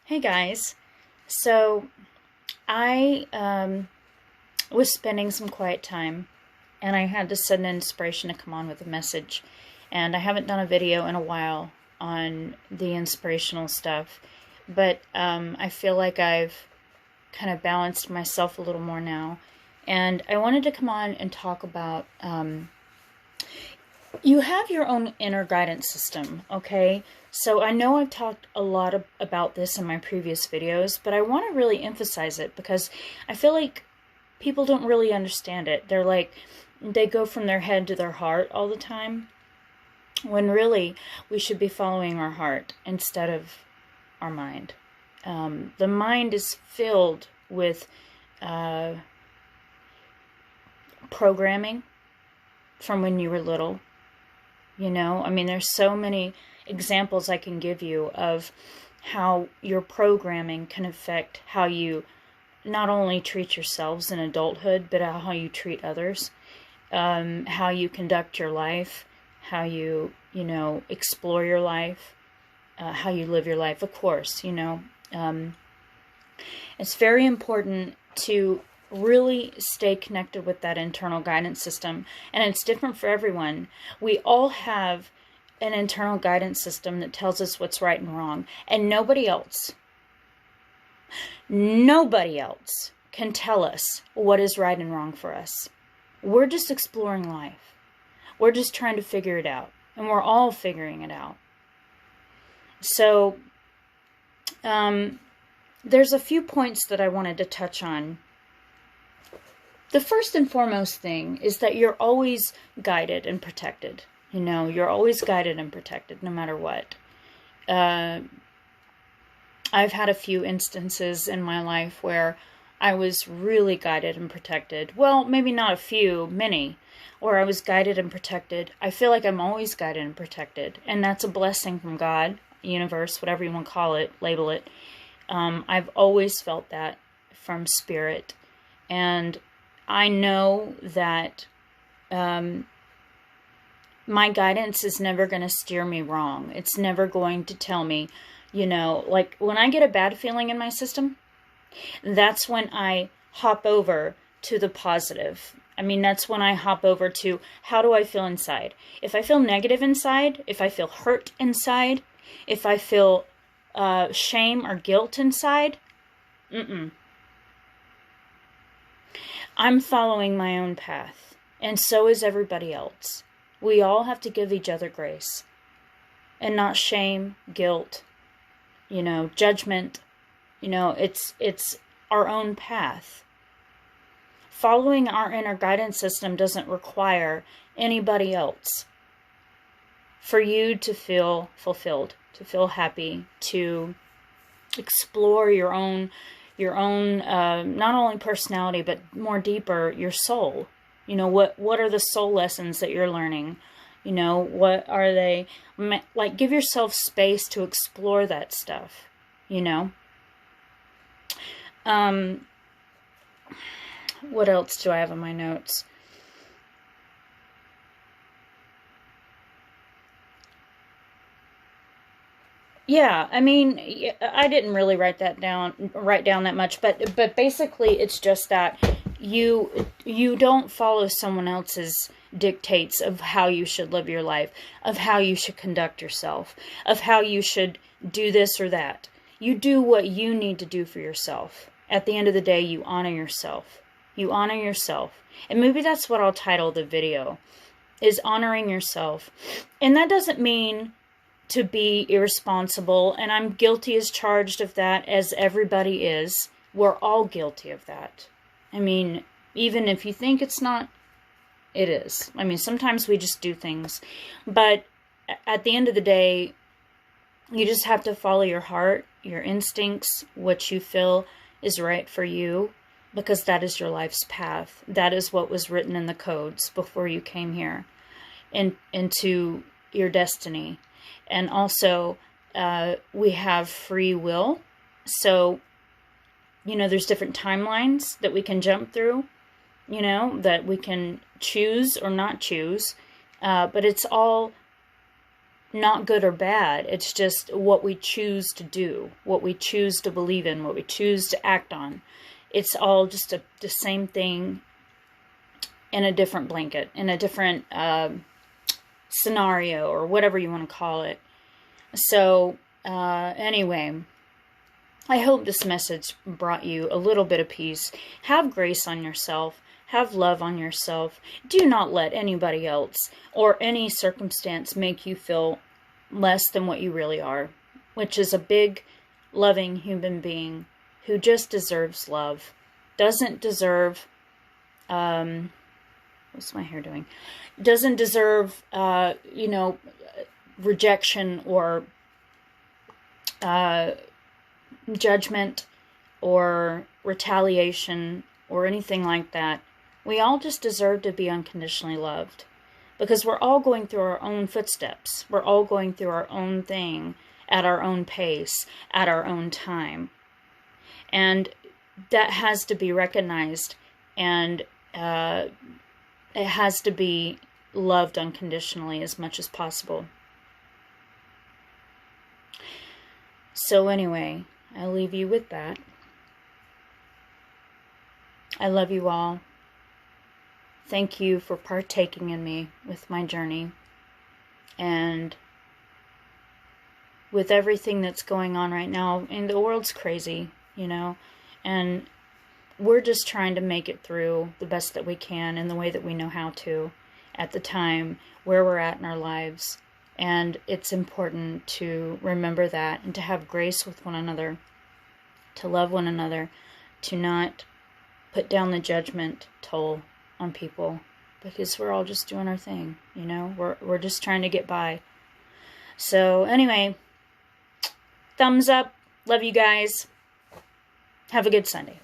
Hey guys, so I was spending some quiet time and I had this sudden inspiration to come on with a message. And I haven't done a video in a while on the inspirational stuff, but I feel like I've kind of balanced myself a little more now. And I wanted to come on and talk about you have your own inner guidance system, okay? So I know I've talked a lot about this in my previous videos, but I want to really emphasize it because I feel like people don't really understand it. They go from their head to their heart all the time, when really we should be following our heart instead of our mind. The mind is filled with programming from when you were little. There's so many examples I can give you of how your programming can affect how you not only treat yourselves in adulthood, but how you treat others, how you conduct your life, how you explore your life, how you live your life. Of course, it's very important to really stay connected with that internal guidance system. And it's different for everyone. We all have an internal guidance system that tells us what's right and wrong. And nobody else can tell us what is right and wrong for us. We're just exploring life. We're just trying to figure it out. And we're all figuring it out. So, there's a few points that I wanted to touch on. The first and foremost thing is that you're always guided and protected. You're always guided and protected no matter what. I've had a few instances in my life where I was really guided and protected. Well, maybe not a few, many, where I was guided and protected. I feel like I'm always guided and protected. And that's a blessing from God, universe, whatever you want to call it, label it. I've always felt that from spirit. And I know that my guidance is never going to steer me wrong. It's never going to tell me, like when I get a bad feeling in my system, that's when I hop over to the positive. That's when I hop over to how do I feel inside. If I feel negative inside, if I feel hurt inside, if I feel shame or guilt inside, I'm following my own path, and so is everybody else. We all have to give each other grace, and not shame, guilt, judgment. It's our own path. Following our inner guidance system doesn't require anybody else for you to feel fulfilled, to feel happy, to explore your own not only personality, but more deeper, your soul. What are the soul lessons that you're learning? What are they? Like, give yourself space to explore that stuff, What else do I have in my notes? Yeah, I didn't really write down that much, but basically it's just that you don't follow someone else's dictates of how you should live your life, of how you should conduct yourself, of how you should do this or that. You do what you need to do for yourself. At the end of the day, you honor yourself. You honor yourself. And maybe that's what I'll title the video, is honoring yourself. And that doesn't mean to be irresponsible, and I'm guilty as charged of that, as everybody is. We're all guilty of that. Even if you think it's not, it is. Sometimes we just do things. But at the end of the day, you just have to follow your heart, your instincts, what you feel is right for you, because that is your life's path. That is what was written in the codes before you came here into your destiny. And also, we have free will. So, there's different timelines that we can jump through, that we can choose or not choose. But it's all not good or bad. It's just what we choose to do, what we choose to believe in, what we choose to act on. It's all just the same thing in a different blanket, in a different scenario, or whatever you want to call it. So, anyway, I hope this message brought you a little bit of peace. Have grace on yourself. Have love on yourself. Do not let anybody else or any circumstance make you feel less than what you really are, which is a big, loving human being who just deserves love. Doesn't deserve, what's my hair doing? Doesn't deserve, rejection or judgment or retaliation or anything like that. We all just deserve to be unconditionally loved, because we're all going through our own footsteps. We're all going through our own thing at our own pace, at our own time. And that has to be recognized, and it has to be loved unconditionally as much as possible. So anyway, I'll leave you with that. I love you all. Thank you for partaking in me with my journey. And with everything that's going on right now, and the world's crazy, and we're just trying to make it through the best that we can in the way that we know how to at the time where we're at in our lives. And it's important to remember that, and to have grace with one another, to love one another, to not put down the judgment toll on people, because we're all just doing our thing, we're just trying to get by. So anyway, thumbs up. Love you guys. Have a good Sunday.